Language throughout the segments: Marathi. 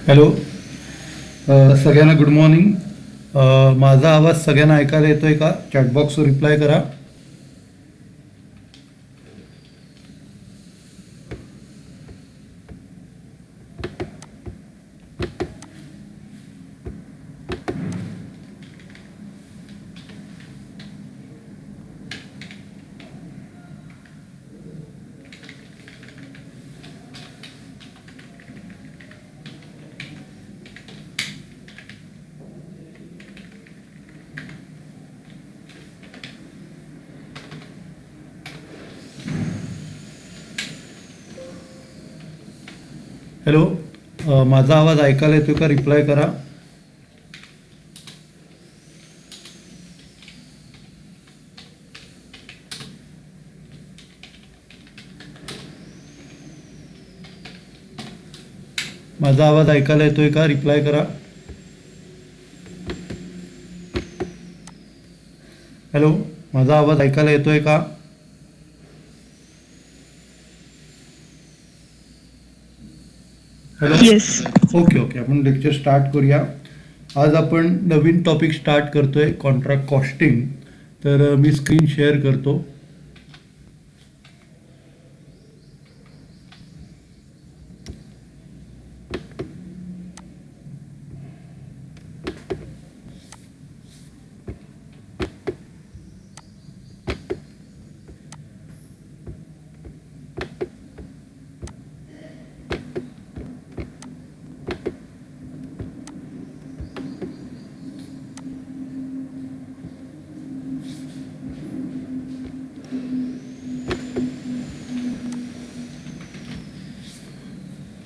हॅलो. सगळ्यांना गुड मॉर्निंग. माझा आवाज सगळ्यांना ऐकायला येतोय का? चॅटबॉक्सवर रिप्लाय करा. हॅलो. माझा आवाज ऐकायला येतोय का? रिप्लाय करा. माझा आवाज ऐकायला येतोय का? रिप्लाय करा. हॅलो. माझा आवाज ऐकायला येतोय का? हॅलो. येस. ओके ओके, आपण लेक्चर स्टार्ट करूया. आज आपण नवीन टॉपिक स्टार्ट करतोय, कॉन्ट्रॅक्ट कॉस्टिंग. तर मी स्क्रीन शेअर करतो.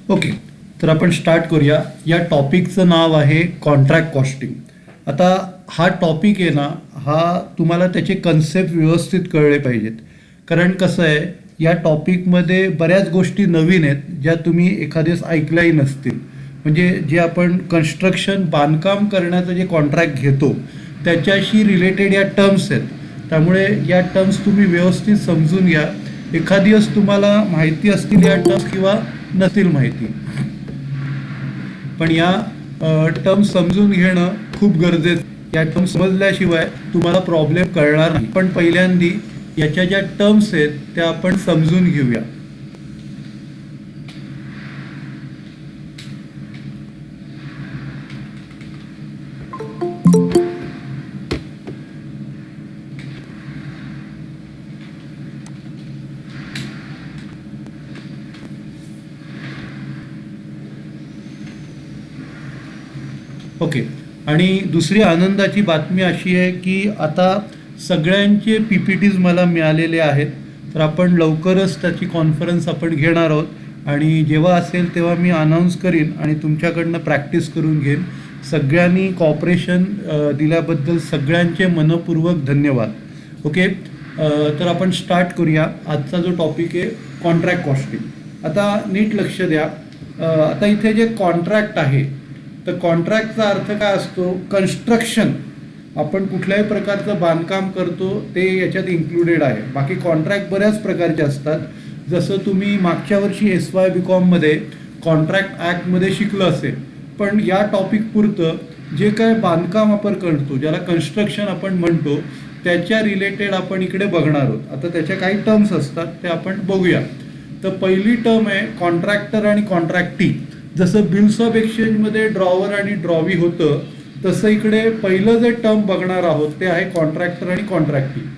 ओके, तर आपण स्टार्ट करूया. या टॉपिकचं नाव आहे कॉन्ट्रॅक्ट कॉस्टिंग. आता हा टॉपिक आहे ना, हा तुम्हाला त्याचे कन्सेप्ट व्यवस्थित कळले पाहिजेत. कारण कसं आहे, या टॉपिकमध्ये बऱ्याच गोष्टी नवीन आहेत ज्या तुम्ही एखाद्यास ऐकल्याही नसतील. म्हणजे जे आपण कन्स्ट्रक्शन बांधकाम करण्याचं जे कॉन्ट्रॅक्ट घेतो त्याच्याशी रिलेटेड या टर्म्स आहेत. त्यामुळे या टर्म्स तुम्ही व्यवस्थित समजून घ्या. एखादी वेळेस तुम्हाला माहिती असतील या टर्म्स किंवा नसतील माहिती, पण या टर्म्स समजून घेणं खूप गरजेचं. या टर्म्स समजल्याशिवाय तुम्हाला प्रॉब्लेम कळणार नाही. पण पहिल्यांदी याच्या ज्या टर्म्स आहेत त्या आपण समजून घेऊया. ओके. आणि दुसरी आनंदाची बातमी अशी आहे की आता सगळ्यांचे PPTs मला मिळालेले आहेत. तर आपण लवकरच त्याची कॉन्फरन्स आपण घेणार आहोत. आणि जेव्हा असेल तेव्हा मी अनाऊन्स करीन आणि तुमच्याकडनं प्रॅक्टिस करून घेईन. सगळ्यांनी कॉपरेशन दिल्याबद्दल सगळ्यांचे मनपूर्वक धन्यवाद. ओके. तर आपण स्टार्ट करूया. आजचा जो टॉपिक आहे कॉन्ट्रॅक्ट कॉस्टिंग. आता नीट लक्ष द्या. आता इथे जे कॉन्ट्रॅक्ट आहे, तर कॉन्ट्रॅक्टचा अर्थ काय असतो? कन्स्ट्रक्शन. आपण कुठल्याही प्रकारचं बांधकाम करतो ते याच्यात इन्क्लुडेड आहे. बाकी कॉन्ट्रॅक्ट बऱ्याच प्रकारचे असतात. जसं तुम्ही मागच्या वर्षी SY BComमध्ये कॉन्ट्रॅक्ट ॲक्टमध्ये शिकलं असेल. पण या टॉपिक पुरतं जे काय बांधकाम आपण करतो, ज्याला कन्स्ट्रक्शन आपण म्हणतो, त्याच्या रिलेटेड आपण इकडे बघणार आहोत. आता त्याच्या काही टर्म्स असतात ते आपण बघूया. तर पहिली टर्म आहे कॉन्ट्रॅक्टर आणि कॉन्ट्रॅक्टी. जसं बिल्स ऑफ एक्सचेंजमध्ये ड्रॉवर आणि ड्रॉवी होतं, तसं इकडे पहिलं जे टर्म बघणार आहोत ते आहे कॉन्ट्रॅक्टर आणि कॉन्ट्रॅक्टी.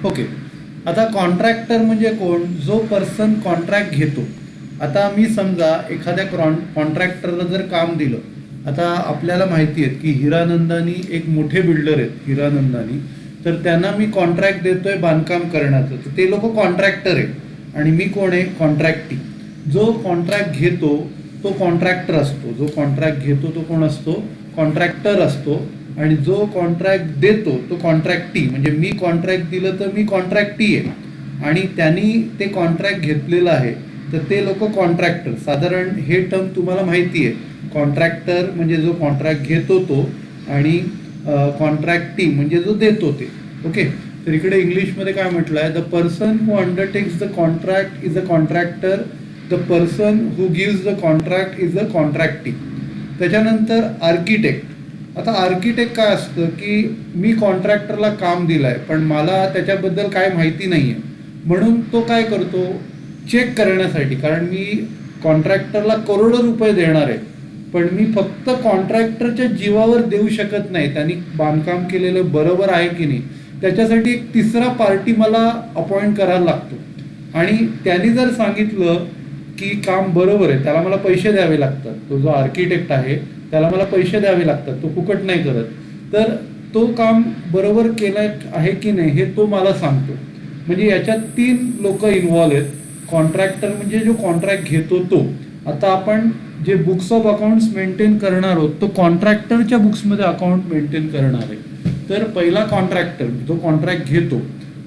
ओके. आता कॉन्ट्रॅक्टर म्हणजे कोण? जो पर्सन कॉन्ट्रॅक्ट घेतो. आता मी समजा एखाद्या कॉन्ट्रॅक्टरला जर काम दिलं. आता आपल्याला माहिती आहे की हिरानंदानी एक मोठे बिल्डर आहेत, हिरानंदानी. तर त्यांना मी कॉन्ट्रॅक्ट देतोय बांधकाम करण्याचं. तर ते लोक कॉन्ट्रॅक्टर आहे आणि मी कोण आहे? कॉन्ट्रॅक्टी. जो कॉन्ट्रॅक्ट घेतो तो कॉन्ट्रॅक्टर असतो. जो कॉन्ट्रॅक्ट घेतो तो कोण असतो? कॉन्ट्रॅक्टर असतो. आणि जो कॉन्ट्रॅक्ट देतो तो कॉन्ट्रॅक्टी, म्हणजे मी कॉन्ट्रॅक्ट दिलं तर मी कॉन्ट्रॅक्टी आहे आणि त्यांनी ते कॉन्ट्रॅक्ट घेतलेलं आहे, तर ते लोक कॉन्ट्रॅक्टर. साधारण हे टर्म तुम्हाला माहिती आहे. कॉन्ट्रॅक्टर म्हणजे जो कॉन्ट्रॅक्ट घेतो तो, आणि कॉन्ट्रॅक्टी म्हणजे जो देतो ते. ओके, तर इकडे इंग्लिशमध्ये काय म्हटलं आहे, the person who undertakes the contract is a contractor, the person who gives the contract is a contractee. त्याच्यानंतर आर्किटेक्ट. आता आर्किटेक्ट काय असतं की मी कॉन्ट्रॅक्टरला काम दिलं आहे पण मला त्याच्याबद्दल काय माहिती नाही आहे, म्हणून तो काय करतो, चेक करण्यासाठी, कारण मी कॉन्ट्रॅक्टरला करोडो रुपये देणार आहे पण मी फक्त कॉन्ट्रॅक्टरच्या जीवावर देऊ शकत नाही, त्यांनी बांधकाम केलेलं बरोबर आहे की नाही, त्याच्यासाठी एक तिसरा पार्टी मला अपॉइंट करायला लागतो. आणि त्यांनी जर सांगितलं की काम बरोबर आहे, त्याला मला पैसे द्यावे लागतात, तो जो आर्किटेक्ट आहे त्याला मला पैसे द्यावे लागतात, तो फुकट नाही करत, तर तो काम बरोबर केलं आहे की नाही हे तो मला सांगतो. म्हणजे याच्यात 3 लोक इन्व्हॉल्व आहेत. कॉन्ट्रॅक्टर म्हणजे जो कॉन्ट्रॅक्ट घेतो तो. आता आपण जे बुक्स ऑफ अकाउंट्स मेंटेन करणार आहोत तो कॉन्ट्रॅक्टरच्या बुक्समध्ये अकाउंट मेंटेन करणार आहे. तर पहिला कॉन्ट्रॅक्टर जो कॉन्ट्रॅक्ट घेतो,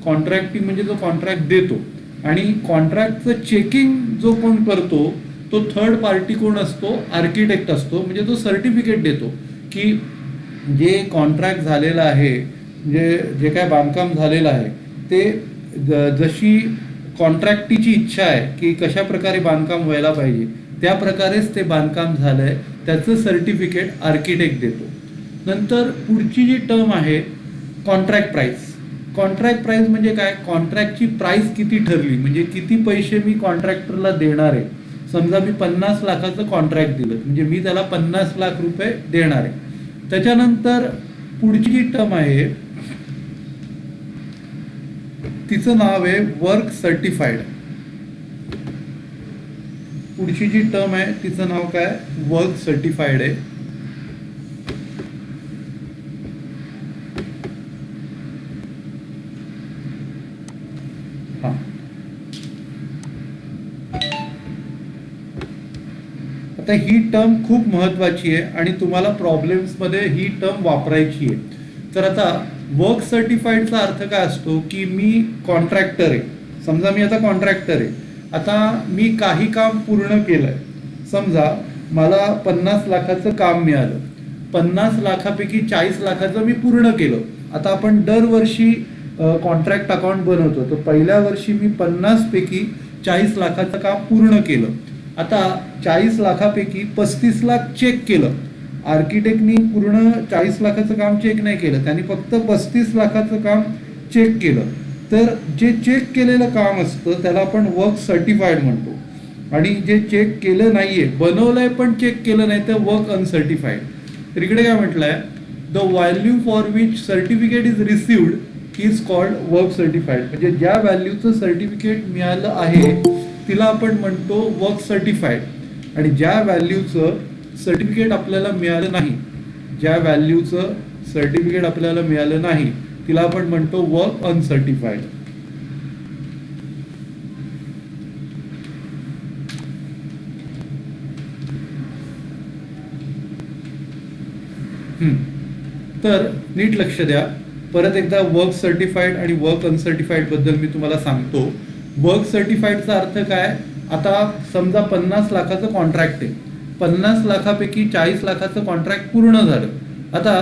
कॉन्ट्रॅक्टी म्हणजे जो कॉन्ट्रॅक्ट देतो, आणि कॉन्ट्रॅक्टचं चेकिंग जो कोण करतो तो थर्ड पार्टी कोण असतो, आर्किटेक्ट असतो. म्हणजे तो सर्टिफिकेट देतो की जे कॉन्ट्रॅक्ट झालेलं आहे, जे काय बांधकाम झालेलं आहे ते जशी कॉन्ट्रॅक्टीची इच्छा आहे की कशा प्रकारे बांधकाम व्हायला पाहिजे त्या प्रकारेच ते बांधकाम झालं आहे, त्याचं सर्टिफिकेट आर्किटेक्ट देतो. नंतर पुढची जी टर्म आहे कॉन्ट्रॅक्ट प्राईस. कॉन्ट्रॅक्ट प्राईस म्हणजे काय, कॉन्ट्रॅक्टची प्राईस किती ठरली, म्हणजे किती पैसे मी कॉन्ट्रॅक्टरला देणार आहे. समजा मी 50 लाखाचं कॉन्ट्रॅक्ट दिलं म्हणजे मी त्याला 50 लाख रुपये देणार आहे. त्याच्यानंतर पुढची जी टर्म आहे तिचं नाव आहे वर्क सर्टिफाईड. पुढची जी टर्म आहे तिचं नाव काय, वर्क सर्टिफाईड आहे. हा, आता ही टर्म खूप महत्वाची आहे आणि तुम्हाला प्रॉब्लेम्समध्ये ही टर्म वापरायची आहे. तर आता वर्क सर्टिफाईडचा अर्थ काय असतो की मी कॉन्ट्रॅक्टर आहे. समजा मी आता कॉन्ट्रॅक्टर आहे, आता मी काही काम पूर्ण केलं आहे. समजा मला 50 लाखाचं काम मिळालं, 50 लाखापैकी 40 लाखाचं मी पूर्ण केलं. आता आपण दरवर्षी कॉन्ट्रॅक्ट अकाउंट बनवतो, तर पहिल्या वर्षी मी 50 पैकी 40 लाखाचं काम पूर्ण केलं. आता 40 लाखापैकी 35 लाख चेक केलं. आर्किटेक्टनी पूर्ण 40 लाखाचं काम चेक नाही केलं, त्यांनी फक्त 35 लाखाचं काम चेक केलं. तर जे चेक केलेलं काम असतं त्याला आपण वर्क सर्टिफाईड म्हणतो. आणि जे चेक केलं नाहीये, बनवलंय पण चेक केलं नाही, तर वर्क अनसर्टिफाईड. तर इकडे काय म्हटलंय, the value for which certificate is received is called work certified. म्हणजे ज्या व्हॅल्यूचं सर्टिफिकेट मिळालं आहे तिला आपण म्हणतो वर्क सर्टिफाईड. आणि ज्या व्हॅल्यूचं सर्टिफिकेट आपल्याला मिळालं नाही, ज्या व्हॅल्यूचं सर्टिफिकेट आपल्याला मिळालं नाही तिला आपण म्हणतो वर्क अनसर्टिफाईड. तर नीट लक्ष द्या. परत एकदा वर्क सर्टिफाईड आणि वर्क अनसर्टिफाईड बद्दल मी तुम्हाला सांगतो. वर्क सर्टिफाईडचा अर्थ काय, आता समजा 50 लाखाचं कॉन्ट्रॅक्ट आहे, 50 लाखापैकी 40 लाखाचं कॉन्ट्रॅक्ट पूर्ण झालं. आता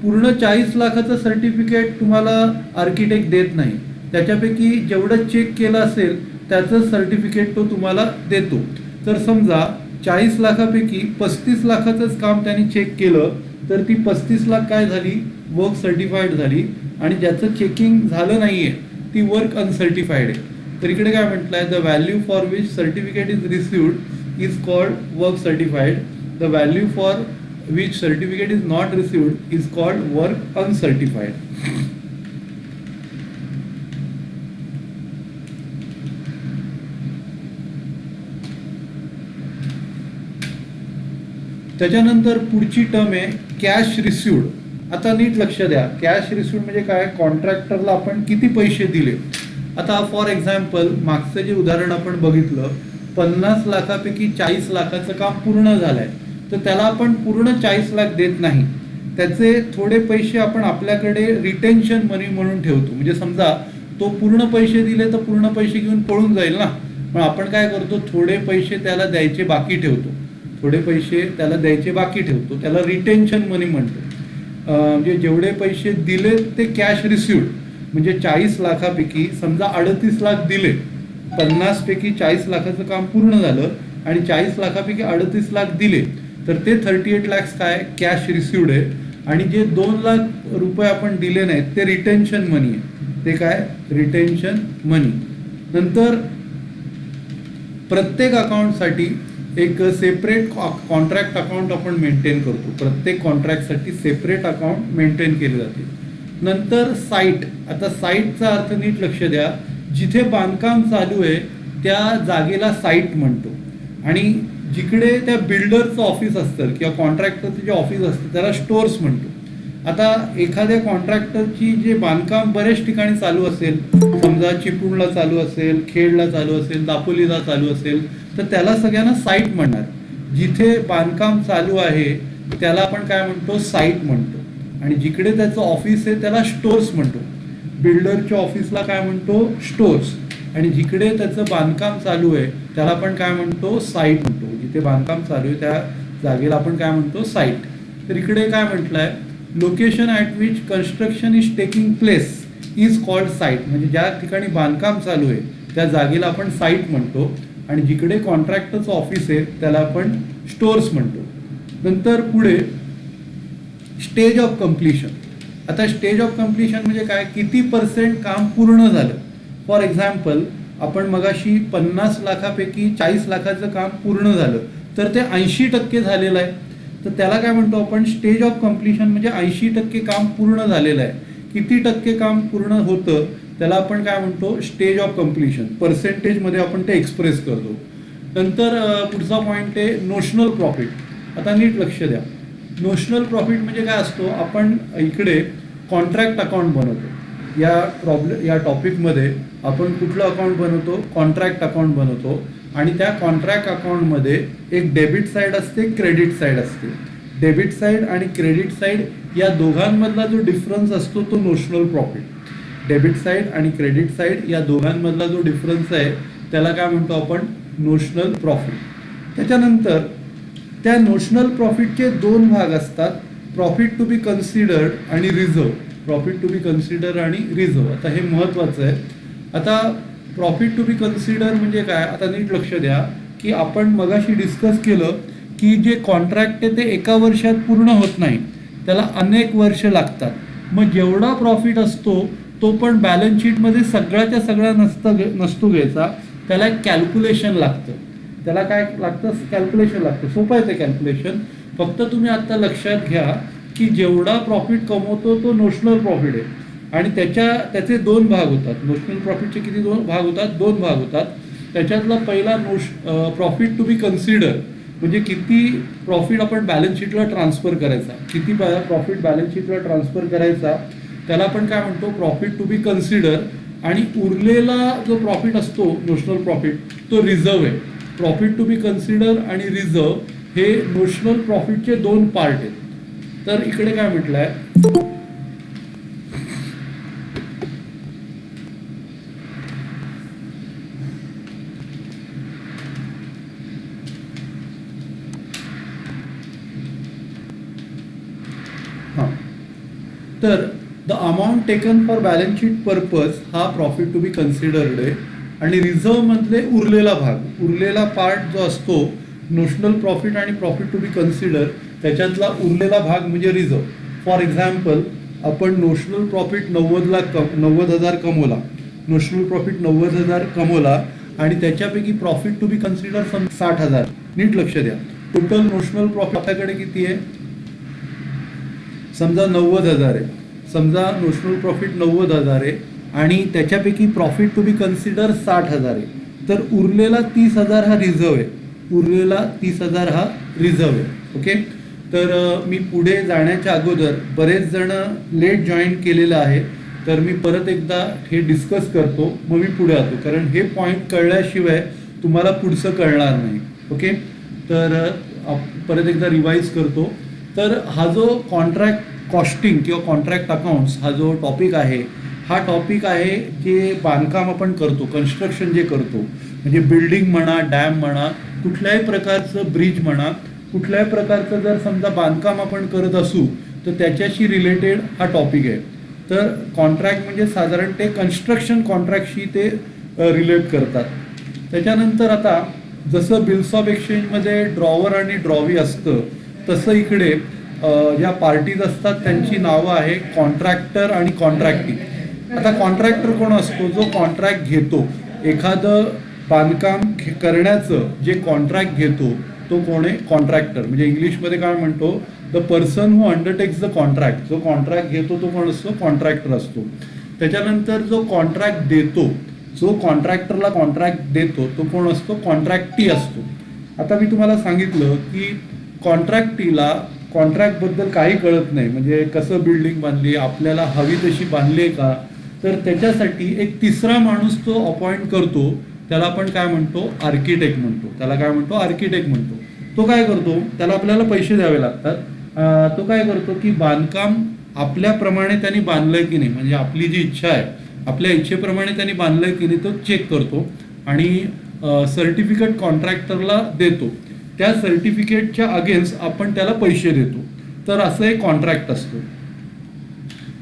पूर्ण 40 लाखाचं सर्टिफिकेट तुम्हाला आर्किटेक्ट देत नाही, त्याच्यापैकी जेवढं चेक केलं असेल त्याचं सर्टिफिकेट तो तुम्हाला देतो. तर समजा 40 लाखापैकी 35 लाखाचंच काम त्यांनी चेक केलं, तर ती 35 लाख काय झाली, वर्क सर्टिफाईड झाली. आणि ज्याचं चेकिंग झालं नाहीये ती वर्क अनसर्टिफाईड आहे. तर इकडे काय म्हटलंय, the value for which certificate is received is called work certified. The value for which certificate is not received is called work uncertified. त्याच्यानंतर पुढची टर्म आहे कॅश रिसिव्ड. आता नीट लक्ष द्या, कॅश रिसिव्ड म्हणजे काय, कॉन्ट्रॅक्टरला आपण किती पैसे दिले. आता फॉर एक्झाम्पल मागचं जे उदाहरण आपण बघितलं, 50 लाखापैकी 40 लाखाचं काम पूर्ण झालंय, तर त्याला आपण पूर्ण 40 लाख देत नाही, त्याचे थोडे पैसे आपण आपल्याकडे रिटेन्शन मनी म्हणून ठेवतो. म्हणजे समजा तो पूर्ण पैसे दिले तर पूर्ण पैसे घेऊन पळून जाईल ना, पण आपण काय करतो, थोडे पैसे त्याला द्यायचे बाकी ठेवतो, थोडे पैसे त्याला द्यायचे बाकी ठेवतो, त्याला रिटेन्शन मनी म्हणतो. म्हणजे जेवढे पैसे दिले ते कॅश रिसिव्ड, म्हणजे 40 लाखापैकी समजा 38 लाख दिले, 50 पैकी 40 लाखाचं काम पूर्ण झालं आणि 40 लाखापैकी 38 लाख दिले, तर ते 38 lakhs काय कॅश रिसिव्ड आहे. आणि जे 2 लाख रुपये आपण दिले नाहीत ते रिटेन्शन मनी आहे. ते काय रिटेन्शन मनी. नंतर प्रत्येक अकाउंटसाठी एक सेपरेट कॉन्ट्रॅक्ट अकाउंट आपण मेंटेन करतो. प्रत्येक कॉन्ट्रॅक्टसाठी सेपरेट अकाउंट मेंटेन केले जाते. नंतर साईट. आता साईटचा अर्थ नीट लक्ष द्या. जिथे बांधकाम चालू आहे त्या जागेला साईट म्हणतो. आणि जिकडे त्या बिल्डरचं ऑफिस असतं किंवा कॉन्ट्रॅक्टरचं जे ऑफिस असतं त्याला स्टोअर्स म्हणतो. आता एखाद्या कॉन्ट्रॅक्टरची जे बांधकाम बऱ्याच ठिकाणी चालू असेल, समजा चिपळूणला चालू असेल, खेडला चालू असेल, दापोलीला चालू असेल, तर त्याला सगळ्यांना साईट म्हणणार. जिथे बांधकाम चालू आहे त्याला आपण काय म्हणतो, साईट म्हणतो. आणि जिकडे त्याचं ऑफिस आहे त्याला स्टोअर्स म्हणतो. बिल्डरच्या ऑफिसला काय म्हणतो, स्टोअर्स. आणि जिकडे त्याचं बांधकाम चालू आहे त्याला आपण काय म्हणतो, साईट म्हणतो. जिथे बांधकाम चालू आहे त्या जागेला आपण काय म्हणतो, साईट. तर इकडे काय म्हटलंय, location at which construction is taking place is called site. म्हणजे ज्या ठिकाणी बांधकाम चालू आहे त्या जागेला आपण साईट म्हणतो. आणि जिकडे कॉन्ट्रॅक्टरचं ऑफिस आहे त्याला आपण स्टोअर्स म्हणतो. नंतर पुढे स्टेज ऑफ कम्प्लिशन. आता स्टेज ऑफ कम्प्लिशन म्हणजे काय, किती % काम पूर्ण झालं. फॉर एक्झाम्पल आपण मगाशी 50 लाखापैकी 40 लाखाचं काम पूर्ण झालं तर ते 80% झालेलं आहे, तर त्याला काय म्हणतो आपण, स्टेज ऑफ कम्प्लिशन. म्हणजे 80% काम पूर्ण झालेलं आहे. किती टक्के काम पूर्ण होतं त्याला आपण काय म्हणतो, स्टेज ऑफ कम्प्लिशन. पर्सेंटेजमध्ये आपण ते एक्सप्रेस करतो. नंतर पुढचा पॉईंट आहे नोशनल प्रॉफिट. आता नीट लक्ष द्या. नोशनल प्रॉफिट म्हणजे काय असतो, आपण इकडे कॉन्ट्रॅक्ट अकाउंट बनवतो. या टॉपिकमध्ये आपण कुठलं अकाउंट बनवतो, कॉन्ट्रॅक्ट अकाउंट बनवतो. आणि त्या कॉन्ट्रॅक्ट अकाउंटमध्ये एक डेबिट साईड असते, क्रेडिट साईड असते. डेबिट साईड आणि क्रेडिट साईड या दोघांमधला जो डिफरन्स असतो तो नोशनल प्रॉफिट. डेबिट साईड आणि क्रेडिट साईड या दोघांमधला जो डिफरन्स आहे त्याला काय म्हणतो आपण, नोशनल प्रॉफिट. त्याच्यानंतर त्या नोशनल प्रॉफिटचे 2 भाग असतात, प्रॉफिट टू बी कन्सिडर्ड आणि reserve. Profit to be consider आणि रिझर्व. आता हे महत्त्वाचं आहे. आता प्रॉफिट टू बी कन्सिडर म्हणजे काय, आता नीट लक्ष द्या की आपण मगाशी डिस्कस केलं की जे कॉन्ट्रॅक्ट आहे ते एका वर्षात पूर्ण होत नाही, त्याला अनेक वर्ष लागतात. मग जेवढा प्रॉफिट असतो तो पण बॅलन्स शीटमध्ये सगळ्याच्या सगळा नसतो घ्यायचा, त्याला एक कॅल्क्युलेशन लागतं. त्याला काय लागतं, कॅल्क्युलेशन लागतं. सोपं आहे ते कॅल्क्युलेशन. फक्त तुम्ही आत्ता लक्षात घ्या की जेवढा प्रॉफिट कमवतो तो नोशनल प्रॉफिट आहे. आणि त्याचे 2 भाग होतात. नोशनल प्रॉफिटचे किती 2 भाग होतात, 2 भाग होतात. त्याच्यातला पहिला प्रॉफिट टू बी कन्सिडर, म्हणजे किती प्रॉफिट आपण बॅलन्स शीटला ट्रान्सफर करायचा, किती प्रॉफिट बॅलन्स शीटला ट्रान्सफर करायचा त्याला आपण काय म्हणतो, प्रॉफिट टू बी कन्सिडर. आणि उरलेला जो प्रॉफिट असतो नोशनल प्रॉफिट तो रिझर्व आहे. प्रॉफिट टू बी कन्सिडर आणि रिझर्व हे नोशनल प्रॉफिटचे 2 पार्ट आहेत. तर इकडे काय म्हटलं आहे, तर the amount taken for balance sheet purpose हा प्रॉफिट टू बी कन्सिडर्ड आहे. आणि रिझर्व मधले उरलेला भाग, उरलेला पार्ट जो असतो नोशनल प्रॉफिट आणि प्रॉफिट टू बी कन्सिडर त्याच्यातला उरलेला भाग म्हणजे रिझर्व. फॉर एक्झाम्पल आपण नोशनल प्रॉफिट 90,000 कमवला, नोशनल प्रॉफिट 90,000 कमवला आणि त्याच्यापैकी प्रॉफिट टू बी कन्सिडर 60,000. नीट लक्ष द्या. टोटल नोशनल प्रॉफिट आपल्याकडे किती आहे, समजा 90,000 आहे. समजा नोशनल प्रॉफिट 90,000 आहे आणि त्याच्यापैकी प्रॉफिट टू बी कन्सिडर 60,000 आहे. तर उरलेला 30,000 हा रिझर्व आहे. उरलेला 30,000 हा रिझर्व आहे. ओके. तर मी पुढे जाण्याच्या अगोदर बरेच जण लेट जॉईन केलेलं आहे, तर मी परत एकदा हे डिस्कस करतो मग मी पुढे जातो, कारण हे पॉईंट कळल्याशिवाय तुम्हाला पुढचं कळणार नाही. ओके. तर परत एकदा रिवाईज करतो तर हा जो कॉन्ट्रॅक्ट कॉस्टिंग किंवा कॉन्ट्रॅक्ट अकाउंट्स हा जो टॉपिक आहे, हा टॉपिक आहे जे बांधकाम आपण करतो, कन्स्ट्रक्शन जे करतो, म्हणजे बिल्डिंग म्हणा, डॅम म्हणा, कुठल्याही प्रकारचं ब्रिज म्हणा, कुठल्याही प्रकारचं जर समजा बांधकाम आपण करत असू तर त्याच्याशी रिलेटेड हा टॉपिक आहे. तर कॉन्ट्रॅक्ट म्हणजे साधारण ते कन्स्ट्रक्शन कॉन्ट्रॅक्टशी ते रिलेट करतात. त्याच्यानंतर आता जसं बिल्स ऑफ एक्सचेंजमध्ये ड्रॉवर आणि ड्रॉवी असतं, तसं इकडे ज्या पार्टीज असतात त्यांची नावं आहे कॉन्ट्रॅक्टर आणि कॉन्ट्रॅक्टी. आता कॉन्ट्रॅक्टर कोण असतो? जो कॉन्ट्रॅक्ट घेतो, एखादं बांधकाम करण्याचं जे कॉन्ट्रॅक्ट घेतो तो कोण आहे? कॉन्ट्रॅक्टर. म्हणजे इंग्लिशमध्ये काय म्हणतो? The person who undertakes the contract. जो कॉन्ट्रॅक्ट घेतो तो कोण असतो? कॉन्ट्रॅक्टर असतो. त्याच्यानंतर जो कॉन्ट्रॅक्ट देतो, जो कॉन्ट्रॅक्टरला कॉन्ट्रॅक्ट देतो तो कोण असतो? कॉन्ट्रॅक्टी असतो. आता मी तुम्हाला सांगितलं की कॉन्ट्रॅक्टीला कॉन्ट्रॅक्टबद्दल काही कळत नाही, म्हणजे कसं बिल्डिंग बांधली, आपल्याला हवी तशी बांधली आहे का, तर त्याच्यासाठी एक तिसरा माणूस तो अपॉइंट करतो, त्याला आपण काय म्हणतो? आर्किटेक्ट म्हणतो. त्याला काय म्हणतो? आर्किटेक्ट म्हणतो. तो काय करतो? त्याला आपल्याला पैसे द्यावे लागतात. तो काय करतो की बांधकाम आपल्याप्रमाणे त्यांनी बांधलंय की नाही, म्हणजे आपली जी इच्छा आहे आपल्या इच्छेप्रमाणे त्यांनी बांधलंय की नाही तो चेक करतो आणि सर्टिफिकेट कॉन्ट्रॅक्टरला देतो. त्या सर्टिफिकेटच्या अगेन्स्ट आपण त्याला पैसे देतो. तर असं एक कॉन्ट्रॅक्ट असतो.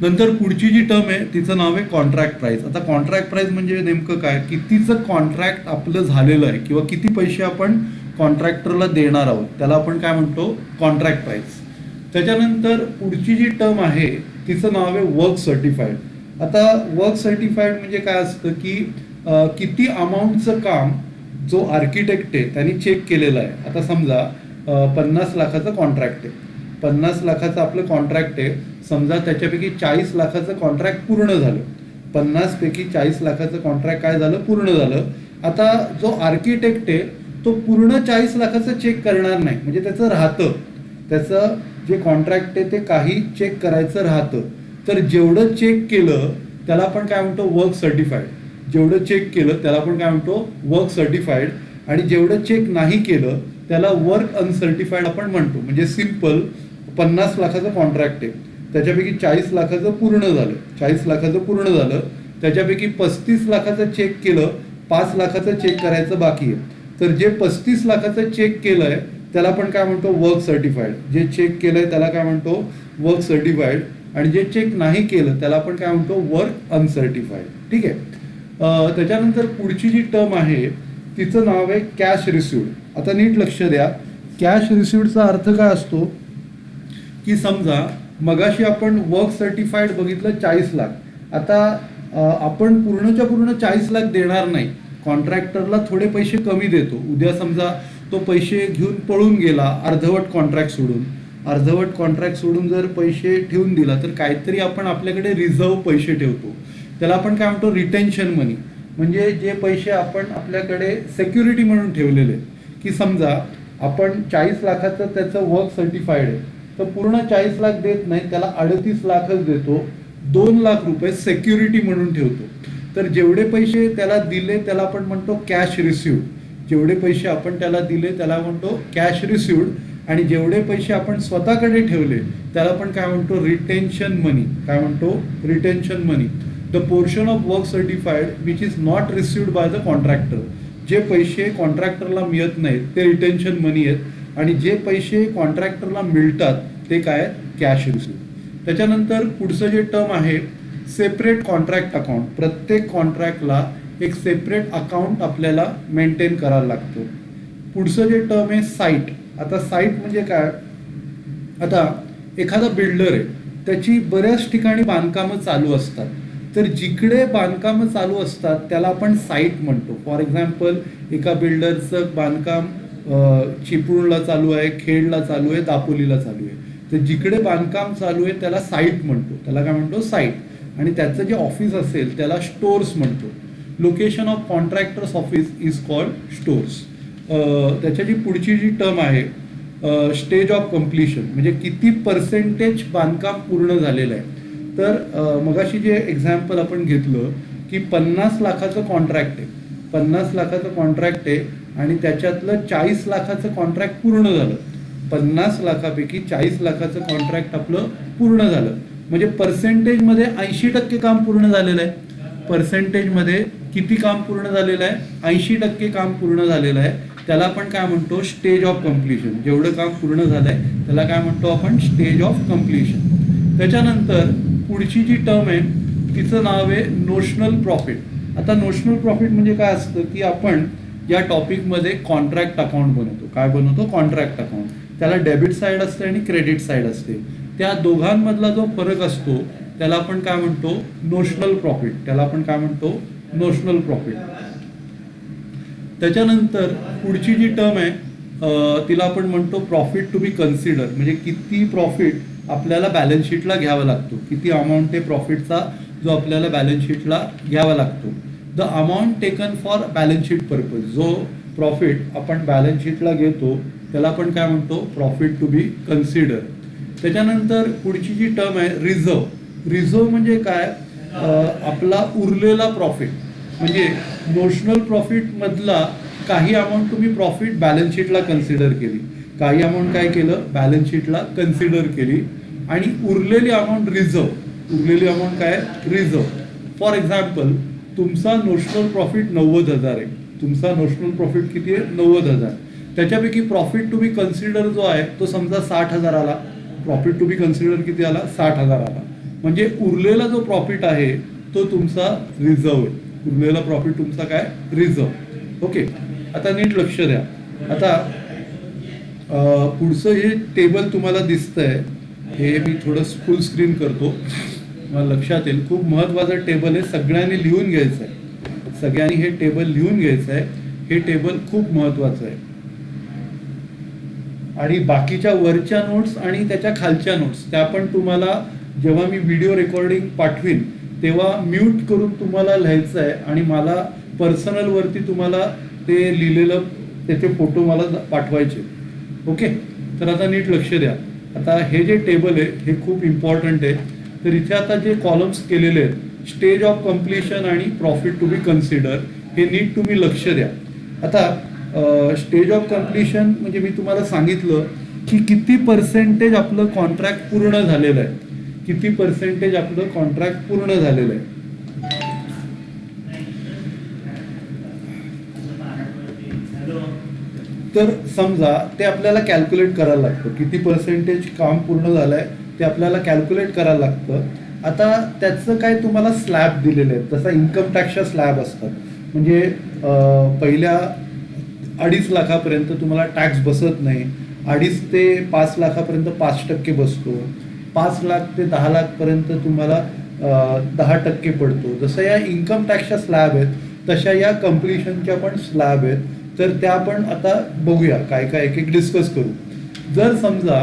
नंतर पुढची जी टर्म आहे तिचं नाव आहे कॉन्ट्रॅक्ट प्राईस. आता कॉन्ट्रॅक्ट प्राईस म्हणजे नेमकं काय? कितीचं कॉन्ट्रॅक्ट आपलं झालेलं आहे किंवा किती पैसे आपण कॉन्ट्रॅक्टरला देणार आहोत, त्याला आपण काय म्हणतो? Contract price. त्याच्यानंतर पुढची जी टर्म आहे तिचं नाव आहे वर्क सर्टिफाईड. आता वर्क सर्टिफाईड म्हणजे काय असतं की किती अमाऊंटचं काम जो आर्किटेक्ट आहे त्यांनी चेक केलेलं आहे. आता समजा 50 लाखाचं कॉन्ट्रॅक्ट आहे, 50 लाखाचं आपलं कॉन्ट्रॅक्ट आहे. समजा त्याच्यापैकी 40 लाखाचं कॉन्ट्रॅक्ट पूर्ण झालं, 50 पैकी 40 लाखाचं कॉन्ट्रॅक्ट काय झालं? पूर्ण झालं. आता जो आर्किटेक्ट आहे तो पूर्ण 40 लाखाचं चेक करणार नाही, म्हणजे त्याचं राहतं, त्याचं जे कॉन्ट्रॅक्ट आहे ते काही चेक करायचं राहतं. तर जेवढं चेक केलं त्याला आपण काय म्हणतो? Work certified. जेवढं चेक केलं त्याला आपण काय म्हणतो? Work certified. आणि जेवढं चेक नाही केलं त्याला वर्क अनसर्टिफाईड आपण म्हणतो. म्हणजे सिम्पल 50 लाखाचं कॉन्ट्रॅक्ट आहे, त्याच्यापैकी 40 लाखाचं पूर्ण झालं, 40 लाखाचं पूर्ण झालं, त्याच्यापैकी 35 लाखाचं चेक केलं, 5 लाखाचं चेक करायचं बाकी आहे. तर जे 35 लाखाचं चेक केलं आहे त्याला आपण काय म्हणतो? Work certified. जे चेक केलं आहे त्याला काय म्हणतो? Work certified. आणि जे चेक नाही केलं त्याला आपण काय म्हणतो? वर्क अनसर्टिफाईड. ठीक आहे. त्याच्यानंतर पुढची जी टर्म आहे तिचं नाव आहे कॅश रिसिव्ड. आता नीट लक्ष द्या, कॅश रिसिव्डचा अर्थ काय असतो की समजा मगाशी आपण वर्क सर्टिफाईड बघितलं 40 लाख. आता आपण पूर्णच्या पूर्ण 40 लाख देणार नाही, कॉन्ट्रॅक्टरला थोडे पैसे कमी देतो. उद्या समजा तो पैसे घेऊन पळून गेला, अर्धवट कॉन्ट्रॅक्ट सोडून जर पैसे ठेवून दिला तर काहीतरी आपण आपल्याकडे रिझर्व पैसे ठेवतो, त्याला आपण काय म्हणतो? रिटेन्शन मनी. म्हणजे जे पैसे आपण आपल्याकडे सेक्युरिटी म्हणून ठेवलेले, की समजा आपण 40 लाखाचं त्याचं वर्क सर्टिफाईड आहे तर पूर्ण 40 लाख देत नाही, त्याला 38 लाखच देतो, 2 लाख रुपये सेक्युरिटी म्हणून ठेवतो. तर जेवढे पैसे त्याला दिले त्याला आपण म्हणतो कॅश रिसिव्ड. जेवढे पैसे आपण त्याला दिले त्याला म्हणतो कॅश रिसिव्ड. आणि जेवढे पैसे आपण स्वतःकडे ठेवले त्याला आपण काय म्हणतो? रिटेन्शन मनी. काय म्हणतो? Retention money. The portion of work certified which is not received by the contractor. जे पैसे कॉन्ट्रॅक्टरला मिळत नाहीत ते रिटेन्शन मनी आहेत, आणि जे पैसे कॉन्ट्रॅक्टरला मिळतात ते काय आहेत? Cash received. त्याच्यानंतर पुढचं जे टर्म आहे सेपरेट कॉन्ट्रॅक्ट अकाउंट. प्रत्येक कॉन्ट्रॅक्टला एक सेपरेट अकाउंट आपल्याला मेंटेन करायला लागतं. पुढचं जे टर्म आहे साईट. आता साईट म्हणजे काय? आता एखादा बिल्डर आहे, त्याची बऱ्याच ठिकाणी बांधकामं चालू असतात, तर जिकडे बांधकामं चालू असतात त्याला आपण साईट म्हणतो. फॉर एक्झाम्पल एका बिल्डरचं बांधकाम चिपळूणला चालू आहे, खेडला चालू आहे, दापोलीला चालू आहे, तर जिकडे बांधकाम चालू आहे त्याला साईट म्हणतो. त्याला काय म्हणतो? साईट. आणि त्याचं जे ऑफिस असेल त्याला स्टोअर्स म्हणतो. Location of contractors office is called stores. त्याच्याची पुढची जी टर्म आहे स्टेज ऑफ कम्प्लिशन, म्हणजे किती पर्सेंटेज बांधकाम पूर्ण झालेलं आहे. तर मगाशी जे एक्झाम्पल आपण घेतलं की 50 लाखाचं कॉन्ट्रॅक्ट आहे, 50 लाखाचं कॉन्ट्रॅक्ट आहे आणि त्याच्यातलं 40 लाखाचं कॉन्ट्रॅक्ट पूर्ण झालं. 50 लाखापैकी 40 लाखाचं कॉन्ट्रॅक्ट आपलं पूर्ण झालं. म्हणजे पर्सेंटेजमध्ये 80% काम पूर्ण झालेलं आहे. पर्सेंटेजमध्ये किती काम पूर्ण झालेलं आहे? 80% काम पूर्ण झालेलं आहे. त्याला आपण काय म्हणतो? Stage of completion. जेवढं काम पूर्ण झालं आहे त्याला काय म्हणतो आपण? Stage of completion. त्याच्यानंतर पुढची जी टर्म आहे तिचं नाव आहे नोशनल प्रॉफिट. आता नोशनल प्रॉफिट म्हणजे काय असतं की आपण या टॉपिकमध्ये कॉन्ट्रॅक्ट अकाउंट बनवतो. काय बनवतो? Contract account. त्याला डेबिट साईड असते आणि क्रेडिट साईड असते. त्या दोघांमधला जो फरक असतो त्याला आपण काय म्हणतो? Notional profit. त्याला आपण काय म्हणतो? Notional profit. त्याच्यानंतर पुढची जी टर्म आहे तिला आपण म्हणतो प्रॉफिट टू बी कन्सिडर. म्हणजे किती प्रॉफिट आपल्याला बॅलन्स शीटला घ्यावा लागतो, किती अमाऊंट आहे प्रॉफिटचा जो आपल्याला बॅलन्स शीटला घ्यावा लागतो. The amount taken for balance sheet purpose. जो प्रॉफिट आपण बॅलन्स शीटला घेतो त्याला आपण काय म्हणतो? Profit to be consider. त्याच्यानंतर पुढची जी टर्म आहे रिझर्व. रिझर्व म्हणजे काय? आपला उरलेला प्रॉफिट. म्हणजे नोशनल प्रॉफिटमधला काही अमाऊंट तुम्ही प्रॉफिट बॅलन्स शीटला कन्सिडर केली, काही अमाऊंट काय केलं? बॅलन्स शीटला कन्सिडर केली आणि उरलेली अमाऊंट रिझर्व. उरलेली अमाऊंट काय? रिझर्व. फॉर एक्झाम्पल तुमचा नोशनल प्रॉफिट 90,000 आहे. तुमचा नोशनल प्रॉफिट किती आहे? 90,000. त्याच्यापैकी प्रॉफिट टू बी कन्सिडर जो आहे तो समजा 60,000 आला. प्रॉफिट टू बी कन्सिडर किती आला? 60,000 आला. म्हणजे उरलेला जो प्रॉफिट आहे तो तुमचा रिझर्व आहे. उरलेला प्रॉफिट तुमचा काय? रिझर्व. ओके, आता नीट लक्ष द्या. आता पुढचं हे टेबल तुम्हाला दिसतंय हे मी थोडं फुल स्क्रीन करतो, मला लक्षात येईल. खूप महत्त्वाचं टेबल आहे, सगळ्यांनी लिहून घ्यायचं आहे. सगळ्यांनी हे टेबल लिहून घ्यायचं आहे. हे टेबल खूप महत्त्वाचं आहे. आणि बाकीच्या वरच्या नोट्स आणि त्याच्या खालच्या नोट्स त्या पण तुम्हाला जेव्हा मी व्हिडिओ रेकॉर्डिंग पाठवीन तेव्हा म्यूट करून तुम्हाला लिहायचं आहे आणि मला पर्सनलवरती तुम्हाला ते लिहिलेलं त्याचे फोटो मला पाठवायचे. ओके, तर आता नीट लक्ष द्या. आता हे जे टेबल आहे हे खूप इम्पॉर्टंट आहे. तर इथे आता जे कॉलम्स केलेले आहेत स्टेज ऑफ कम्प्लिशन आणि प्रॉफिट टू बी कन्सिडर, हे नीट तुम्ही लक्ष द्या. आता स्टेज ऑफ कम्प्लिशन म्हणजे मी तुम्हाला सांगितलं की किती पर्सेंटेज आपलं कॉन्ट्रॅक्ट पूर्ण झालेलं आहे. किती पर्सेंटेज आपलं कॉन्ट्रॅक्ट पूर्ण झालेलं आहे. तर समजा ते आपल्याला कॅल्क्युलेट करायला लागतं. किती पर्सेंटेज काम पूर्ण झालं आहे ते आपल्याला कॅल्क्युलेट करायला लागतं. आता त्याचं काय तुम्हाला स्लॅब दिलेले आहेत. तसा इन्कम टॅक्सच्या स्लॅब असतात. म्हणजे पहिल्या 2.5 लाखापर्यंत तुम्हाला टॅक्स बसत नाही. 2.5 ते 5 लाखापर्यंत 5% बसतो. 5 लाख ते 10 लाखपर्यंत तुम्हाला 10% पडतो. जसं या इन्कम टॅक्सच्या स्लॅब आहेत तशा या कम्प्लिशनच्या पण स्लॅब आहेत. तर त्या आपण आता बघूया, काय काय एक एक डिस्कस करू. जर समजा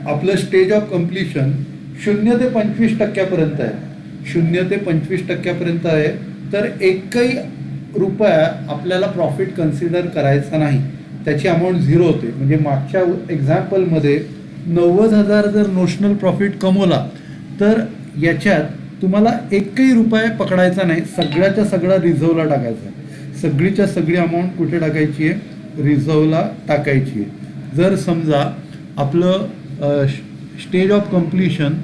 आपलं स्टेज ऑफ कम्प्लिशन 0 ते 25% आहे, 0 ते 25% आहे, तर एकही रुपया आपल्याला प्रॉफिट कन्सिडर करायचा नाही. त्याची अमाऊंट 0 होते. म्हणजे मागच्या एक्झाम्पलमध्ये 90,000 जर नोशनल प्रॉफिट कमवला तर याच्यात तुम्हाला एकही रुपया पकडायचा नाही. सगळ्याच्या सगळा रिझर्वला टाकायचा. सगळीच्या सगळी अमाऊंट कुठे टाकायची आहे? रिझर्वला टाकायची आहे. जर समजा आपलं स्टेज ऑफ कम्प्लिशन,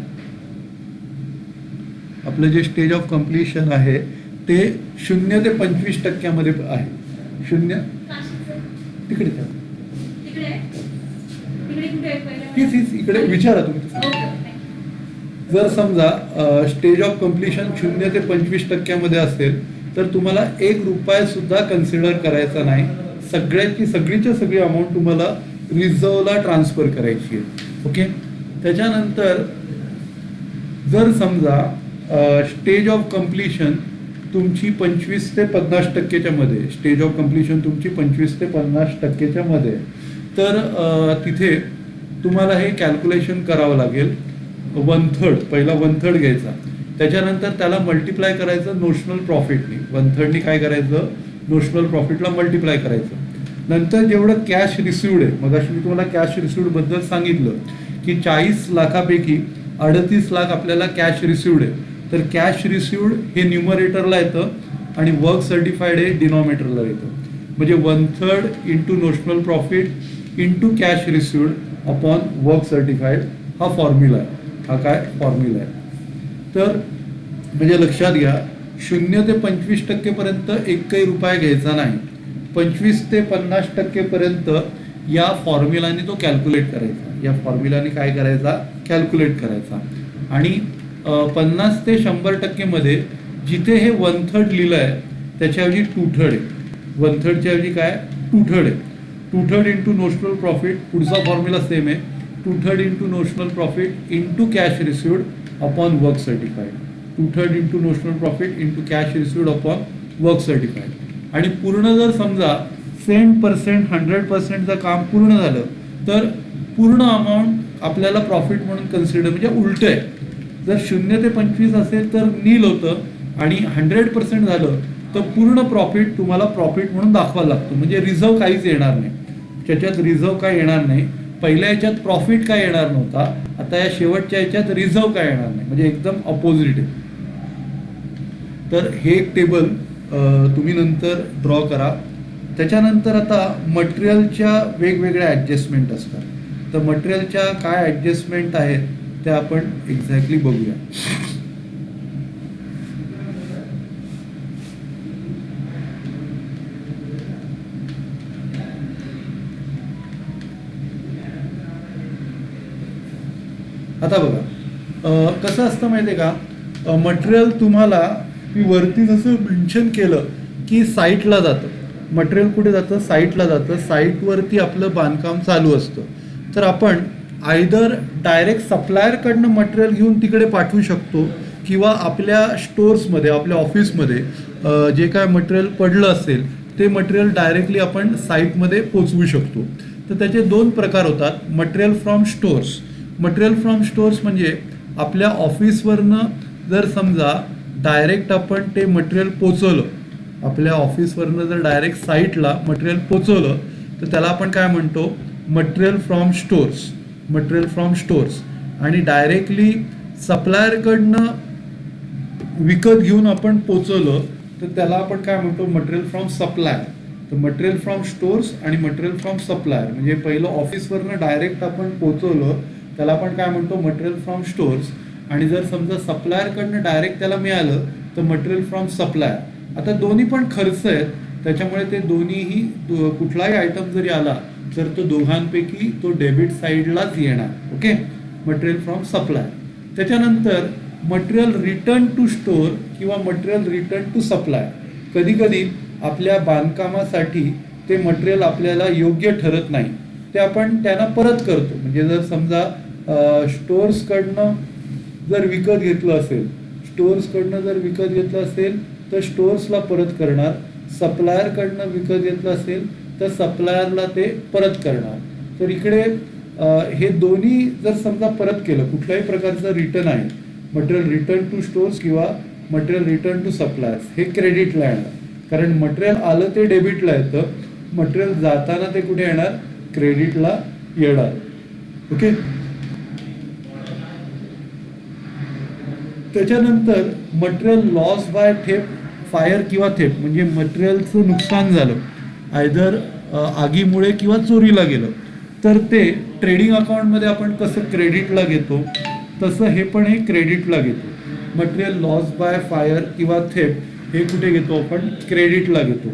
आपलं जे स्टेज ऑफ कम्प्लिशन आहे ते 0 ते 25% आहे. 0 तिकडे इकडे विचारा तुम्ही. जर समजा स्टेज ऑफ कम्प्लिशन 0 ते 25% असेल तर तुम्हाला 1 रुपया सुद्धा कन्सिडर करायचा नाही. सगळीच्या सगळी अमाऊंट तुम्हाला रिझर्वला ट्रान्सफर करायची आहे. ओके, त्याच्यानंतर जर समजा स्टेज ऑफ कम्प्लिशन तुमची 25 ते 50%च्या मध्ये, स्टेज ऑफ कम्प्लिशन तुमची 25 ते 50%च्या मध्ये, तर तिथे तुम्हाला हे कॅल्क्युलेशन करावं लागेल. 1/3 पहिला 1/3 घ्यायचा, त्याच्यानंतर त्याला मल्टिप्लाय करायचं नोशनल प्रॉफिटनी. 1/3नी काय करायचं? नोशनल प्रॉफिटला मल्टिप्लाय करायचं. नंतर जेवढं कॅश रिसिव्ड आहे, मग अशी मी तुम्हाला कॅश रिसिव्ड बद्दल सांगितलं की 40 लाखापैकी 38 लाख आपल्याला कॅश रिसिव्ड आहे. तर कॅश रिसिव्ड हे न्यूमरेटरला येतं आणि वर्क सर्टिफाईड हे डिनॉमिनेटरला येतं. म्हणजे 1/3 into notional profit into cash received upon work certified हा फॉर्म्युला आहे. हा काय फॉर्म्युला आहे. तर म्हणजे लक्षात घ्या, 0 ते 25% पर्यंत एकही रुपया घ्यायचा नाही. 25 ते 50% पर्यंत या फॉर्म्युलाने तो कॅल्क्युलेट करायचा. या फॉर्म्युलाने काय करायचा, कॅल्क्युलेट करायचा. आणि 50 ते 100% मध्ये जिथे हे 1/3 लिहिलं आहे त्याच्याऐवजी 2/3 आहे. 1/3च्या ऐवजी काय 2/3 आहे. 2/3 इंटू नोशनल प्रॉफिट, पुढचा फॉर्म्युला सेम आहे. 2/3 into notional profit into cash received upon work certified. 2/3 into notional profit into cash received upon work certified. आणि पूर्ण जर समजा 100% 100%चं काम पूर्ण झालं तर पूर्ण अमाऊंट आपल्याला प्रॉफिट म्हणून कन्सिडर, म्हणजे उलट आहे. जर 0 ते 25 असेल तर नील होतं आणि 100% झालं तर पूर्ण प्रॉफिट तुम्हाला प्रॉफिट म्हणून दाखवायला लागतो. म्हणजे रिझर्व काहीच येणार नाही. त्याच्यात रिझर्व काय येणार नाही. पहिल्या याच्यात प्रॉफिट काय येणार नव्हता, आता या शेवटच्या याच्यात रिझर्व काय येणार नाही. म्हणजे एकदम अपोजिट आहे. तर हे एक टेबल तुम्ही नंतर ड्रॉ करा. त्याच्यानंतर आता मटेरियलच्या वेगवेगळ्या ॲडजस्टमेंट असतात. तर मटेरियलच्या काय ॲडजस्टमेंट आहेत त्या आपण एक्झॅक्टली बघूया. आता बघा कसं असतं माहिती आहे का, मटेरियल तुम्हाला मी वरती जसं मेन्शन केलं की साईटला जातं. मटेरियल कुठे जातं, साईटला जातं. साईटवरती आपलं बांधकाम चालू असतं. तर आपण आयदर डायरेक्ट सप्लायरकडनं मटेरियल घेऊन तिकडे पाठवू शकतो किंवा आपल्या स्टोर्समध्ये, आपल्या ऑफिसमध्ये जे काय मटेरियल पडलं असेल ते मटेरियल डायरेक्टली आपण साईटमध्ये पोचवू शकतो. तर त्याचे 2 प्रकार होतात. Material from stores. Material from stores म्हणजे आपल्या ऑफिसवरनं जर समजा डायरेक्ट आपण ते मटेरियल पोचवलं, आपल्या ऑफिसवरनं जर डायरेक्ट साईटला मटेरियल पोचवलं तर त्याला आपण काय म्हणतो, material from stores. Material from stores. आणि डायरेक्टली सप्लायरकडनं विकत घेऊन आपण पोचवलं तर त्याला आपण काय म्हणतो, मटेरियल फ्रॉम सप्लायर. तर मटेरियल फ्रॉम स्टोर्स आणि मटेरियल फ्रॉम सप्लायर म्हणजे पहिलं ऑफिसवरनं डायरेक्ट आपण पोचवलं त्याला आपण काय म्हणतो, मटेरियल फ्रॉम स्टोर्स. आणि जर समजा सप्लायरकडनं डायरेक्ट त्याला मिळालं तर मटेरियल फ्रॉम सप्लायर. आता दोन्ही पण खर्च आहेत, त्याच्यामुळे ते दोन्हीही कुठलाही आयटम जरी आला तर तो दोघांपैकी तो डेबिट साईडलाच येणार. Okay, material from supplier. त्याच्यानंतर मटेरियल रिटर्न टू स्टोअर किंवा मटेरियल रिटर्न टू सप्लायर. कधी कधी आपल्या बांधकामासाठी ते मटेरियल आपल्याला योग्य ठरत नाही, ते आपण त्यांना परत करतो. म्हणजे जर समजा स्टोर्सकडनं जर विकत घेतलं असेल तर स्टोर्सला परत करणार. सप्लायरकडनं विकत घेतलं असेल तर सप्लायरला ते परत करणार. तर इकडे हे दोन्ही जर समजा परत केलं, कुठल्याही प्रकारचं रिटर्न आहे, मटेरियल रिटर्न टू स्टोर्स किंवा मटेरियल रिटर्न टू सप्लायर्स, हे क्रेडिटला येणार. कारण मटेरियल आलं ते डेबिटला येतं, मटेरियल जाताना ते कुठे येणार, क्रेडिटला येणार. ओके. त्याच्यानंतर material loss by theft, fire किंवा थेफ्ट म्हणजे मटेरियलचं नुकसान झालं आयदर आगीमुळे किंवा चोरीला गेलं तर ते ट्रेडिंग अकाउंटमध्ये आपण कसं क्रेडिटला घेतो तसं हे पण हे क्रेडिटला घेतो. मटेरियल लॉस बाय फायर किंवा थेफ्ट हे कुठे घेतो आपण, क्रेडिटला घेतो.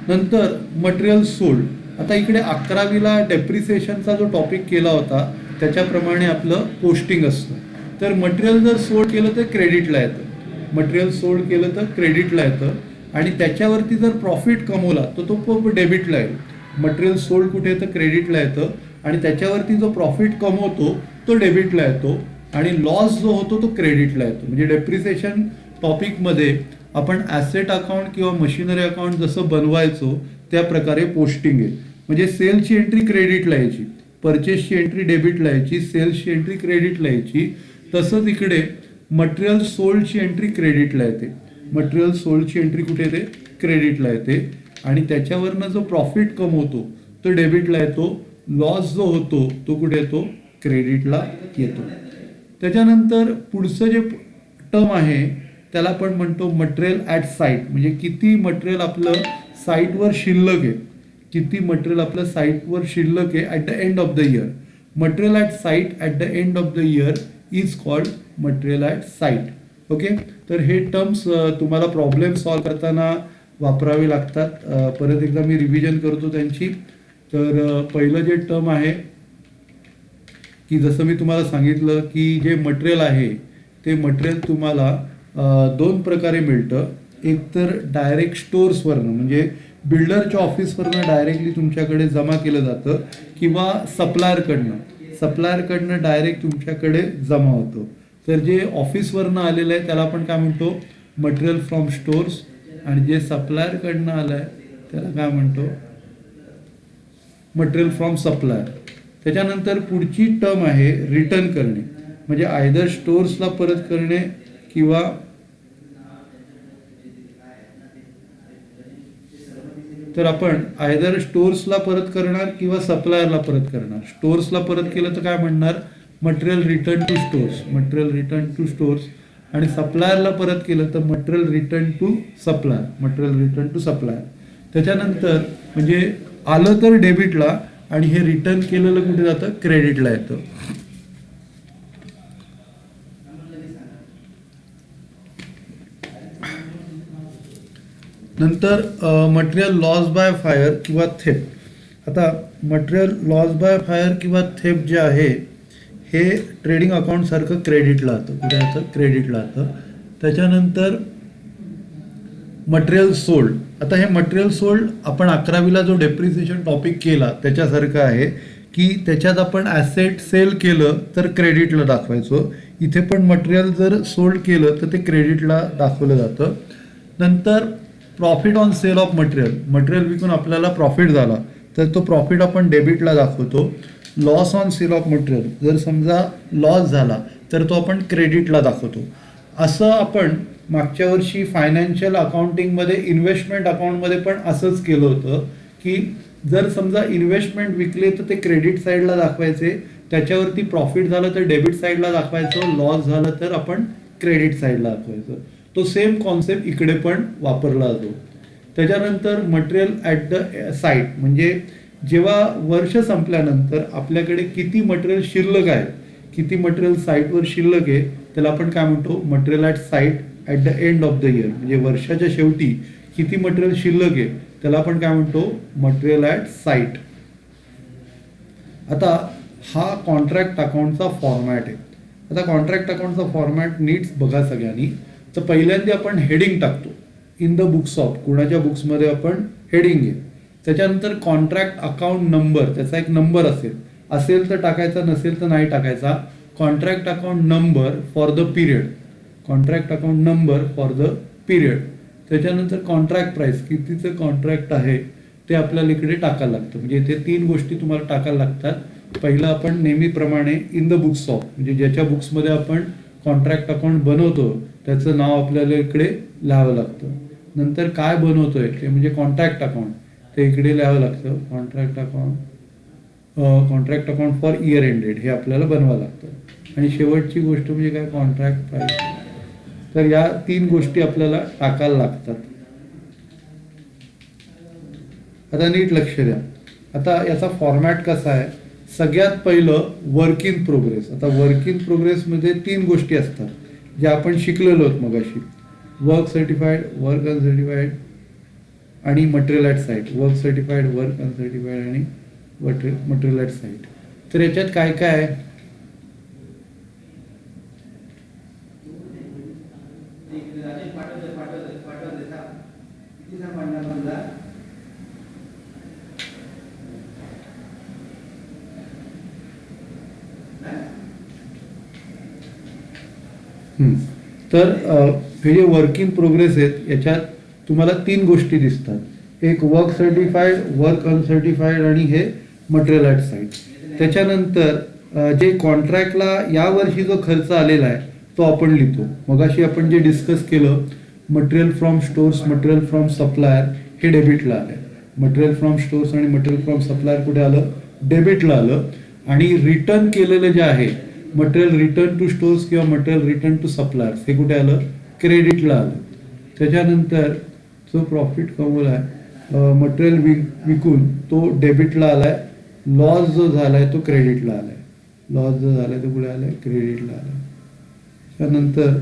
नंतर मटेरियल सोल्ड. आता इकडे 11वीला डेप्रिसिएशनचा जो टॉपिक केला होता त्याच्याप्रमाणे आपलं पोस्टिंग असतं. तर मटेरियल जर सोल्ड केलं तर क्रेडिटला येतं, मटेरियल सोल्ड केलं तर क्रेडिटला येतं. आणि त्याच्यावरती जर प्रॉफिट कमवला तर तो डेबिटला येईल. मटेरियल सोल्ड कुठे येतं, क्रेडिटला येतं. आणि त्याच्यावरती जो प्रॉफिट कमवतो तो डेबिटला येतो. आणि लॉस जो होतो तो क्रेडिटला येतो. म्हणजे डेप्रिसिएशन टॉपिकमध्ये आपण ॲसेट अकाउंट किंवा मशिनरी अकाउंट जसं बनवायचो त्या प्रकारे पोस्टिंग आहे. म्हणजे सेलची एंट्री क्रेडिटला यायची, परचेसची एंट्री डेबिटला यायची, सेल्सची एंट्री क्रेडिटला यायची. तसंच इकडे मटेरियल सोल्डची एंट्री क्रेडिटला येते. मटेरियल सोल्डची एंट्री कुठे येते, क्रेडिटला येते. आणि त्याच्यावरनं जो प्रॉफिट कमवतो तो डेबिटला येतो. लॉस जो होतो तो कुठे येतो, क्रेडिटला येतो. त्याच्यानंतर पुढचं जे टर्म आहे त्याला आपण म्हणतो मटेरियल ॲट साईट. म्हणजे किती मटेरियल आपलं साईटवर शिल्लक आहे, किती मटेरियल आपल्या साईटवर शिल्लक आहे at the end of the year. Material at site at the end of the year is called material at site. Okay, तर हे टर्म्स तुम्हाला प्रॉब्लेम सॉल्व करताना वापरावे लागतात. परत एकदा मी रिव्हिजन करतो त्यांची. तर पहिलं जे टर्म आहे की जसं मी तुम्हाला सांगितलं की जे मटेरियल आहे ते मटेरियल तुम्हाला दोन प्रकारे मिळतं. एक तर डायरेक्ट स्टोर्सवरनं म्हणजे बिल्डरच्या ऑफिसवरनं डायरेक्टली तुमच्याकडे जमा केलं जातं किंवा सप्लायरकडनं डायरेक्ट तुमच्याकडे जमा होतं. तर जे ऑफिसवरनं आलेलं आहे त्याला आपण काय म्हणतो, मटेरियल फ्रॉम स्टोर्स. आणि जे सप्लायरकडनं आलं आहे त्याला काय म्हणतो, मटेरियल फ्रॉम सप्लायर. त्याच्यानंतर पुढची टर्म आहे रिटर्न करणे, म्हणजे आयदर स्टोर्सला परत करणे किंवा तर आपण आयदर स्टोर्सला परत करणार किंवा सप्लायरला परत करणार. स्टोर्सला परत केलं तर काय म्हणणार, material return to stores, material return to stores. आणि सप्लायरला परत केलं तर material return to supplier, material return to supplier. त्याच्यानंतर म्हणजे आलं तर डेबिटला आणि हे रिटर्न केलेलं कुठे जातं, क्रेडिटला येतं. नंतर मटेरियल लॉस बाय फायर किंवा थेफ्ट. आता मटेरियल लॉस बाय फायर किंवा थेफ्ट जे आहे हे ट्रेडिंग अकाउंटसारखं क्रेडिटला जातं. कुठे जातं, क्रेडिटला जातं. त्याच्यानंतर मटेरियल सोल्ड. आता हे मटेरियल सोल्ड आपण 11वीला जो डेप्रिसिएशन टॉपिक केला त्याच्यासारखं आहे की त्याच्यात आपण ॲसेट सेल केलं तर क्रेडिटला दाखवायचो. इथे पण मटेरियल जर सोल्ड केलं तर ते क्रेडिटला दाखवलं जातं. नंतर profit on sale of material, material विकून आपल्याला प्रॉफिट झाला तर तो प्रॉफिट आपण डेबिटला दाखवतो. Loss on sale of material, जर समजा लॉस झाला तर तो आपण क्रेडिटला दाखवतो. असं आपण मागच्या वर्षी फायनान्शियल अकाउंटिंगमध्ये इन्व्हेस्टमेंट अकाउंटमध्ये पण असंच केलं होतं की जर समजा इन्व्हेस्टमेंट विकले तर ते क्रेडिट साईडला दाखवायचे, त्याच्यावरती प्रॉफिट झालं तर डेबिट साईडला दाखवायचं, लॉस झालं तर आपण क्रेडिट साईडला दाखवायचं. तो सेम कॉन्सेप्ट इकडे पण वापरला जातो. त्याच्यानंतर मटेरियल ॲट द साईट, म्हणजे जेव्हा वर्ष संपल्यानंतर आपल्याकडे किती मटेरियल शिल्लक आहे, किती मटेरियल साईटवर शिल्लक आहे त्याला आपण काय म्हणतो, material at site at the end of the year. म्हणजे वर्षाच्या शेवटी किती मटेरियल शिल्लक आहे त्याला आपण काय म्हणतो, मटेरियल ॲट साईट. आता हा कॉन्ट्रॅक्ट अकाउंटचा फॉर्मॅट आहे. आता कॉन्ट्रॅक्ट अकाउंटचा फॉर्मॅट नीट बघा सगळ्यांनी. तर पहिल्यांदा आपण हेडिंग टाकतो इन द बुक्स ऑफ, कुणाच्या बुक्समध्ये आपण हेडिंग आहे. त्याच्यानंतर कॉन्ट्रॅक्ट अकाउंट नंबर, त्याचा एक नंबर असेल तर टाकायचा, नसेल तर नाही टाकायचा. Contract account number for the period, contract account number for the period. त्याच्यानंतर कॉन्ट्रॅक्ट प्राईस, कितीचं कॉन्ट्रॅक्ट आहे ते आपल्याला इकडे टाकायला लागतं. म्हणजे इथे 3 गोष्टी तुम्हाला टाकायला लागतात. पहिलं आपण नेहमीप्रमाणे इन द बुक्स ऑफ, म्हणजे ज्याच्या बुक्समध्ये आपण कॉन्ट्रॅक्ट अकाउंट बनवतो त्याचं नाव आपल्याला इकडे लिहावं लागतं. नंतर काय बनवतोय ते म्हणजे कॉन्ट्रॅक्ट अकाउंट, ते इकडे लिहावं लागतं. Contract account for year ended हे आपल्याला बनवावं लागतं. आणि शेवटची गोष्ट म्हणजे काय, कॉन्ट्रॅक्ट प्राईस. तर या 3 गोष्टी आपल्याला टाकायला लागतात. आता नीट लक्ष द्या. आता याचा फॉर्मॅट कसा आहे, सगळ्यात पहिलं वर्क इन प्रोग्रेस. आता वर्क इन प्रोग्रेसमध्ये 3 गोष्टी असतात ज्या आपण शिकलेलो आहोत मगाशी, वर्क सर्टिफाईड, वर्क अनसर्टिफाईड आणि material at site. Work certified, work uncertified आणि मटेरियल ॲट साईट. तर याच्यात काय काय आहे, तर हे जे वर्क इन प्रोग्रेस आहेत याच्यात तुम्हाला 3 गोष्टी दिसतात. एक वर्क सर्टिफाईड, वर्क अनसर्टिफाईड आणि हे मटेरियल ॲट साईट. त्याच्यानंतर जे कॉन्ट्रॅक्टला यावर्षी जो खर्च आलेला आहे तो आपण लिहितो. मगाशी आपण जे डिस्कस केलं, material from stores, material from supplier हे डेबिटला आलं. मटेरियल फ्रॉम स्टोर्स आणि मटेरियल फ्रॉम सप्लायर कुठे आलं, डेबिटला आलं. आणि रिटर्न केलेलं जे आहे मटेरियल रिटर्न टू स्टोर्स किंवा मटेरियल रिटर्न टू सप्लायर्स हे कुठे आलं, क्रेडिटला आलं. त्याच्यानंतर जो प्रॉफिट कमवला आहे मटेरियल विकून तो डेबिटला आलाय, लॉस जो झालाय तो क्रेडिटला आलाय, लॉस जो झालाय तो पुढे आलाय क्रेडिटला आलाय. त्यानंतर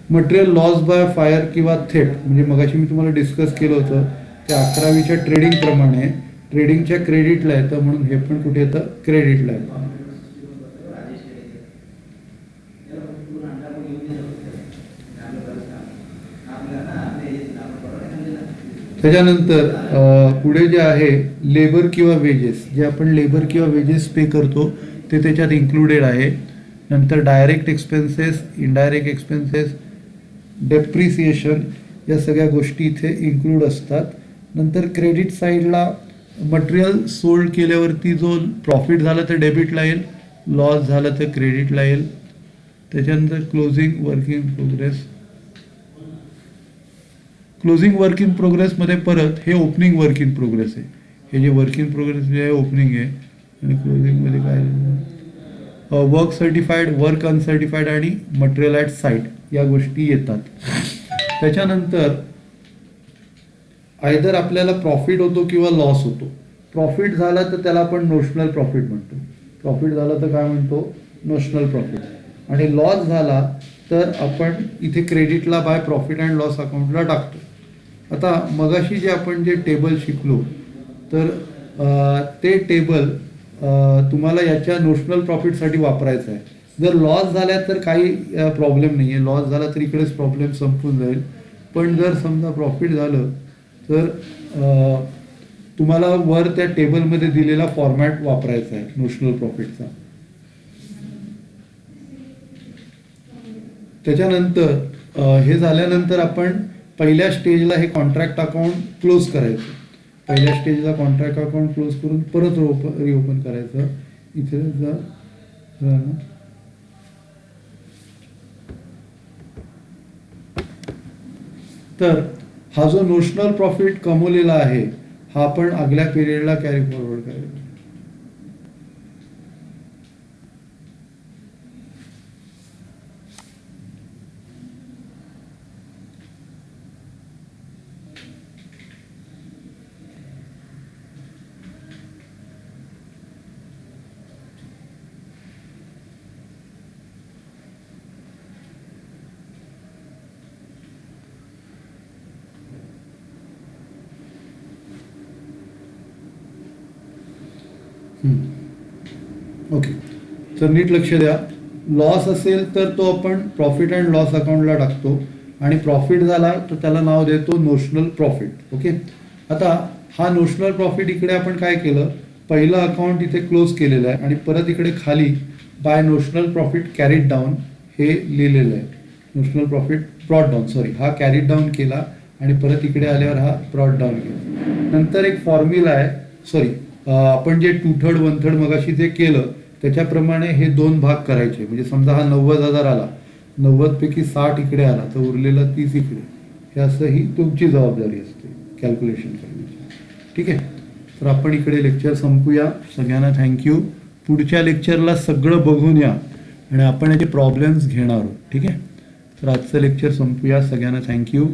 मटेरियल लॉस बाय फायर किंवा थेफ्ट, म्हणजे मगाशी मी तुम्हाला डिस्कस केलं होतं ते 11वीच्या ट्रेडिंग प्रमाणे ट्रेडिंगच्या क्रेडिटला येतं, म्हणून हे पण कुठे येतं क्रेडिटला येतं. त्याच्यानंतर पुढे जे आहे लेबर किंवा वेजेस, जे आपण लेबर किंवा वेजेस पे करतो ते त्याच्यात इन्क्लुडेड आहे. नंतर direct expenses, indirect expenses, depreciation, या सगळ्या गोष्टी इथे इन्क्लूड असतात. नंतर क्रेडिट साईडला मटेरियल सोल्ड केल्यावरती जो प्रॉफिट झाला तर डेबिटला येईल, लॉस झाला तर क्रेडिटला येईल. त्याच्यानंतर closing work in progress, closing work in प्रोग्रेसमध्ये परत हे ओपनिंग वर्क इन प्रोग्रेस आहे. हे जे वर्क इन प्रोग्रेस जे आहे ओपनिंग आहे, आणि क्लोजिंगमध्ये काय वर्क सर्टिफाईड, वर्क अनसर्टिफाईड आणि मटेरियल ॲट साईट या गोष्टी येतात. त्याच्यानंतर आयदर आपल्याला प्रॉफिट होतो किंवा लॉस होतो. प्रॉफिट झाला तर त्याला आपण नोशनल प्रॉफिट म्हणतो, प्रॉफिट झाला तर काय म्हणतो नोशनल प्रॉफिट, आणि लॉस झाला तर आपण इथे क्रेडिटला बाय प्रॉफिट अँड लॉस अकाउंटला टाकतो. आता मगाशी जे आपण जे टेबल शिकलो तर ते टेबल तुम्हाला याच्या नोशनल प्रॉफिटसाठी वापरायचं आहे. जर लॉस झाल्या तर काही प्रॉब्लेम नाही आहे, लॉस झाला तर इकडेच प्रॉब्लेम संपून जाईल. पण जर समजा प्रॉफिट झालं तर तुम्हाला वर त्या टेबलमध्ये दिलेला फॉर्मॅट वापरायचा आहे नोशनल प्रॉफिटचा. त्याच्यानंतर हे झाल्यानंतर आपण पहिल्या स्टेजला हे कॉन्ट्रॅक्ट अकाउंट क्लोज करायचं. पहिल्या स्टेजला कॉन्ट्रॅक्ट अकाउंट क्लोज करून परत रिओपन करायचं. इथे तर हा जो नोशनल प्रॉफिट कमवलेला आहे हा आपण आगल्या पिरियडला कॅरी फॉरवर्ड करायचा. ओके, तर नीट लक्ष द्या. लॉस असेल तर तो आपण प्रॉफिट अँड लॉस अकाउंटला टाकतो, आणि प्रॉफिट झाला तर त्याला नाव देतो नोशनल प्रॉफिट. ओके, आता हा नोशनल प्रॉफिट इकडे आपण काय केलं, पहिलं अकाउंट इथे क्लोज केलेलं आहे आणि परत इकडे खाली by notional profit carried down हे लिहिलेलं आहे. Notional profit brought down, sorry, हा कॅरीड डाऊन केला आणि परत इकडे आल्यावर हा ब्रॉट डाऊन केला. नंतर एक फॉर्म्युला आहे, सॉरी, आपण जे 2/3 1/3 मगाशी जे केलं त्याच्याप्रमाणे हे दोन भाग करायचे. म्हणजे समजा हा 90,000 आला, 90 पैकी 60 इकडे आला तर उरलेला 30 इकडे. हे असं ही तुमची जबाबदारी असते कॅल्क्युलेशन करण्याची. ठीक आहे, तर आपण इकडे लेक्चर संपूया. सगळ्यांना थँक्यू. पुढच्या लेक्चरला सगळं बघून या आणि आपण याचे प्रॉब्लेम्स घेणार आहोत. ठीक आहे, तर आजचं लेक्चर संपूया. सगळ्यांना थँक्यू.